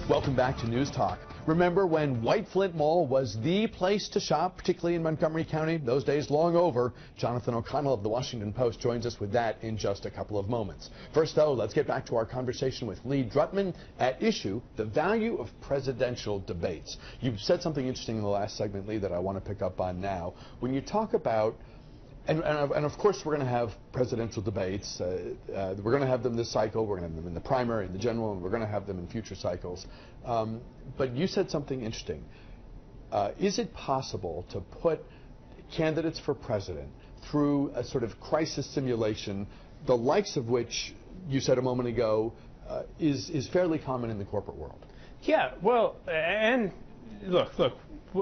Welcome back to News Talk. Remember when White Flint Mall was the place to shop, particularly in Montgomery County? Those days long over. Jonathan O'Connell of the Washington Post joins us with that in just a couple of moments. First, though, let's get back to our conversation with Lee Drutman. At issue, the value of presidential debates. You've said something interesting in the last segment, Lee, that I want to pick up on now. When you talk about And of course, we're going to have presidential debates. We're going to have them this cycle. We're going to have them in the primary, in the general, and we're going to have them in future cycles. But you said something interesting. Is it possible to put candidates for president through a sort of crisis simulation, the likes of which you said a moment ago is fairly common in the corporate world? Yeah, well, and look,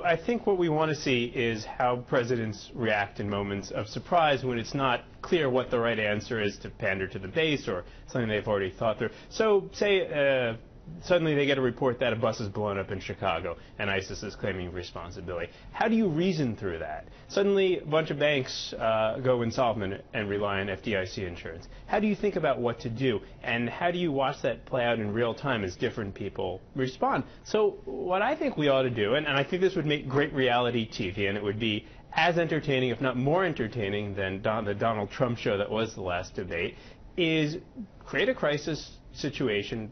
I think what we want to see is how presidents react in moments of surprise when it's not clear what the right answer is to pander to the base or something they've already thought through. So say suddenly they get a report that a bus is blown up in Chicago and ISIS is claiming responsibility. How do you reason through that? Suddenly a bunch of banks go insolvent and rely on FDIC insurance. How do you think about what to do? And how do you watch that play out in real time as different people respond? So what I think we ought to do, and I think this would make great reality TV, and it would be as entertaining, if not more entertaining, than the Donald Trump show that was the last debate, is create a crisis situation,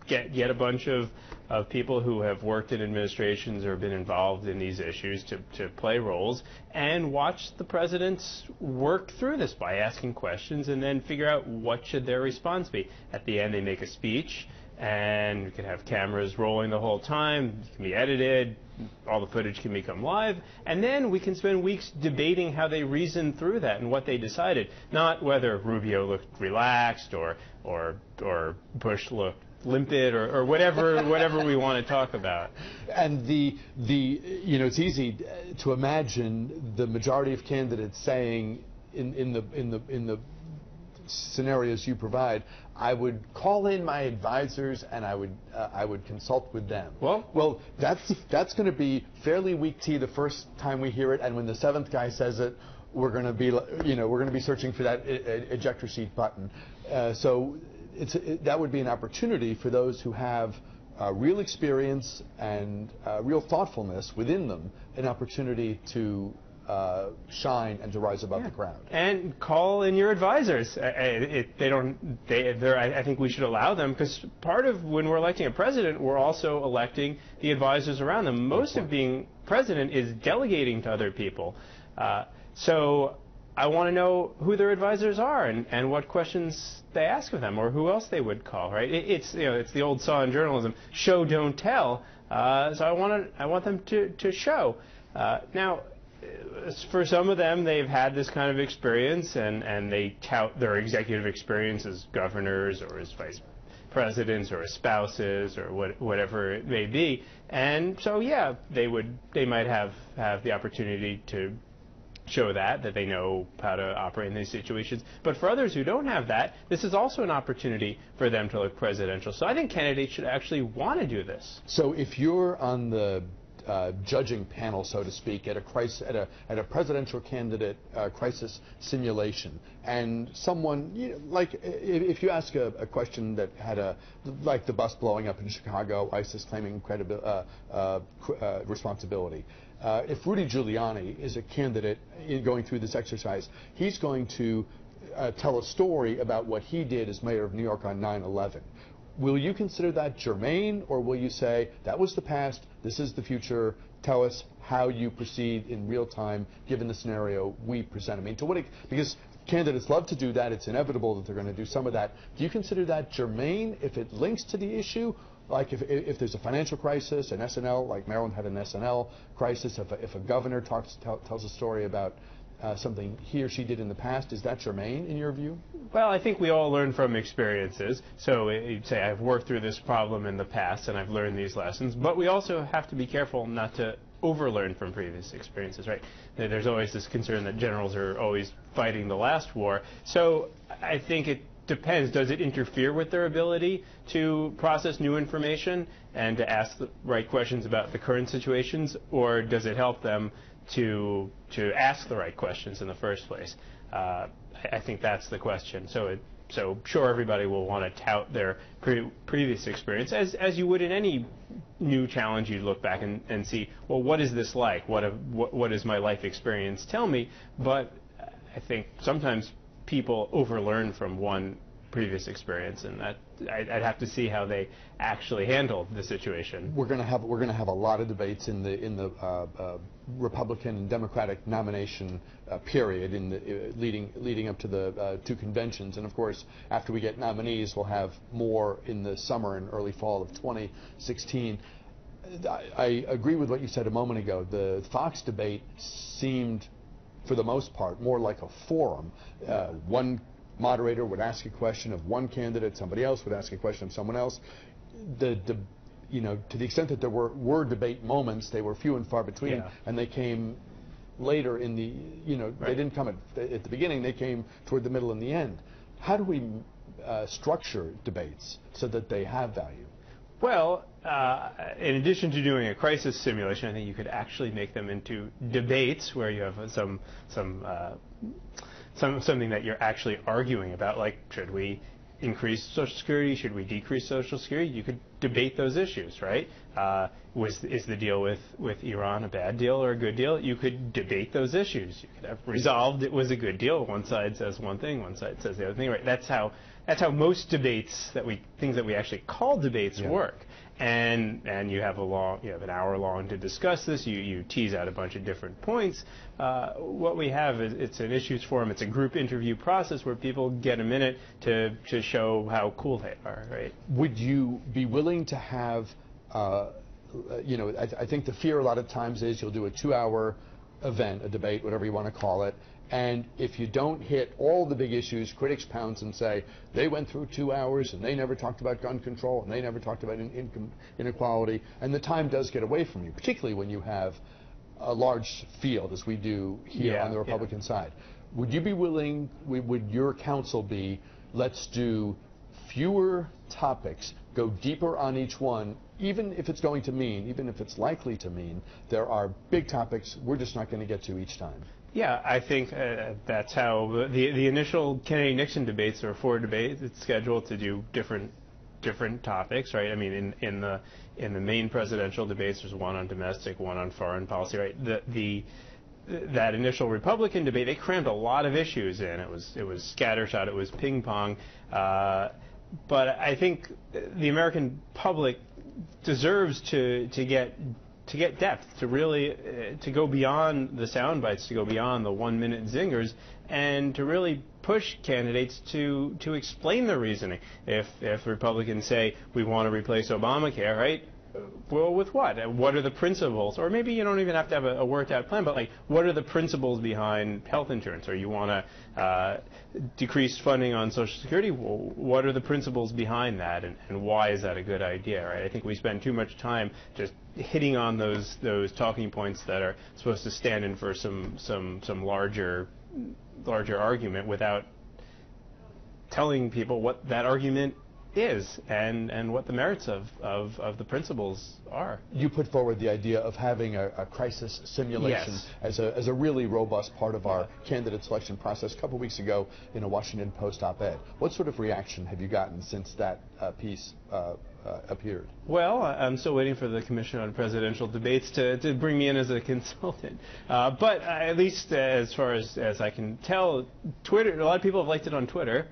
get a bunch of people who have worked in administrations or been involved in these issues to play roles and watch the presidents work through this by asking questions and then figure out what should their response be. At the end, they make a speech, and we can have cameras rolling the whole time. It can be edited. All the footage can become live, and then we can spend weeks debating how they reasoned through that and what they decided, not whether Rubio looked relaxed or Bush looked limpid or whatever we want to talk about. And it's easy to imagine the majority of candidates saying in the scenarios you provide, I would call in my advisors and I would consult with them. Well, that's going to be fairly weak tea the first time we hear it, and when the seventh guy says it, we're going to be searching for that ejector seat button. So that would be an opportunity for those who have real experience and real thoughtfulness within them, an opportunity to shine and to rise above the crowd. And call in your advisors. I think we should allow them, because part of when we're electing a president, we're also electing the advisors around them. Most of being president is delegating to other people. So I want to know who their advisors are and what questions they ask of them, or who else they would call. Right? It's the old saw in journalism: show, don't tell. So I want them to show. Now, for some of them, they've had this kind of experience, and they tout their executive experience as governors or as vice presidents or as spouses or whatever it may be. And so, yeah, they might have the opportunity to show that they know how to operate in these situations. But for others who don't have that, this is also an opportunity for them to look presidential. So I think candidates should actually want to do this. So if you're on the judging panel, so to speak, at a presidential candidate crisis simulation, and someone like if you ask a question that had like the bus blowing up in Chicago, ISIS claiming responsibility. If Rudy Giuliani is a candidate going through this exercise, he's going to tell a story about what he did as mayor of New York on 9/11. Will you consider that germane, or will you say, that was the past, this is the future, tell us how you proceed in real time, given the scenario we present? I mean, because candidates love to do that, it's inevitable that they're going to do some of that. Do you consider that germane if it links to the issue? Like if there's a financial crisis, an SNL, like Maryland had an SNL crisis, if a governor tells a story about something he or she did in the past, is that germane in your view? Well, I think we all learn from experiences. So you'd say, I've worked through this problem in the past and I've learned these lessons. But we also have to be careful not to overlearn from previous experiences, right? There's always this concern that generals are always fighting the last war. So I think it depends. Does it interfere with their ability to process new information and to ask the right questions about the current situations, or does it help them to ask the right questions in the first place? I think that's the question. So So sure, everybody will want to tout their previous experience, as you would in any new challenge. You'd look back and see, well, what is this like? What does my life experience tell me? But I think sometimes people overlearn from one previous experience, and that I'd have to see how they actually handled the situation. We're going to have a lot of debates in the Republican and Democratic nomination period in the leading up to the two conventions, and of course after we get nominees we'll have more in the summer and early fall of 2016. I agree with what you said a moment ago. The Fox debate seemed, for the most part, more like a forum. One moderator would ask a question of one candidate, somebody else would ask a question of someone else. To the extent that there were debate moments, they were few and far between, and they came later in the, they didn't come at the beginning, they came toward the middle and the end. How do we structure debates so that they have value? Well, in addition to doing a crisis simulation, I think you could actually make them into debates where you have something that you're actually arguing about, like should we increase Social Security, should we decrease Social Security? You could debate those issues, right? Is the deal with Iran a bad deal or a good deal? You could debate those issues. You could have resolved it was a good deal. One side says one thing, one side says the other thing, right? That's how most debates things that we actually call debates work. And you have an hour long to discuss this. You tease out a bunch of different points. What we have is it's an issues forum. It's a group interview process where people get a minute to show how cool they are, right? Would you be willing to have, I think the fear a lot of times is you'll do a 2-hour event, a debate, whatever you want to call it, and if you don't hit all the big issues, critics pounce and say, they went through 2 hours and they never talked about gun control and they never talked about income inequality, and the time does get away from you, particularly when you have a large field, as we do here on the Republican side. Would you be willing, would your counsel be, let's do fewer topics, go deeper on each one, even if it's going to mean, even if it's likely to mean, there are big topics we're just not going to get to each time? Yeah, I think that's how the initial Kennedy-Nixon debates. There were 4 debates. It's scheduled to do different topics, right? I mean, in the main presidential debates, there's one on domestic, one on foreign policy, right? That initial Republican debate, they crammed a lot of issues in. It was scattershot. It was ping pong. But I think the American public deserves to get depth, to really to go beyond the sound bites, to go beyond the 1-minute zingers, and to really push candidates to explain their reasoning. If Republicans say we want to replace Obamacare, right? Well, with what? What are the principles? Or maybe you don't even have to have a worked-out plan, but like, what are the principles behind health insurance? Or you want to decrease funding on Social Security? Well, what are the principles behind that, and why is that a good idea? Right? I think we spend too much time just hitting on those talking points that are supposed to stand in for some larger argument without telling people what that argument is and what the merits of the principles are. You put forward the idea of having a crisis simulation as a really robust part of our candidate selection process a couple weeks ago in a Washington Post op-ed. What sort of reaction have you gotten since that piece appeared? Well, I'm still waiting for the Commission on Presidential Debates to bring me in as a consultant. But at least as far as I can tell, Twitter, a lot of people have liked it on Twitter.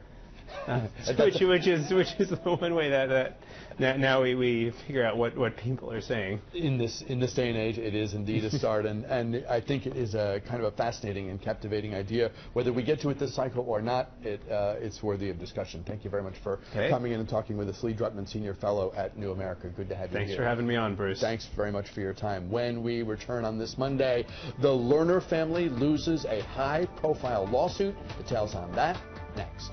Which is the one way that now we figure out what people are saying. In this day and age, it is indeed a start, and I think it is a kind of a fascinating and captivating idea. Whether we get to it this cycle or not, it's worthy of discussion. Thank you very much for coming in and talking with us, Lee Drutman, Senior Fellow at New America. Good to have you here. Thanks for having me on, Bruce. Thanks very much for your time. When we return on this Monday, the Lerner family loses a high-profile lawsuit. Details on that next.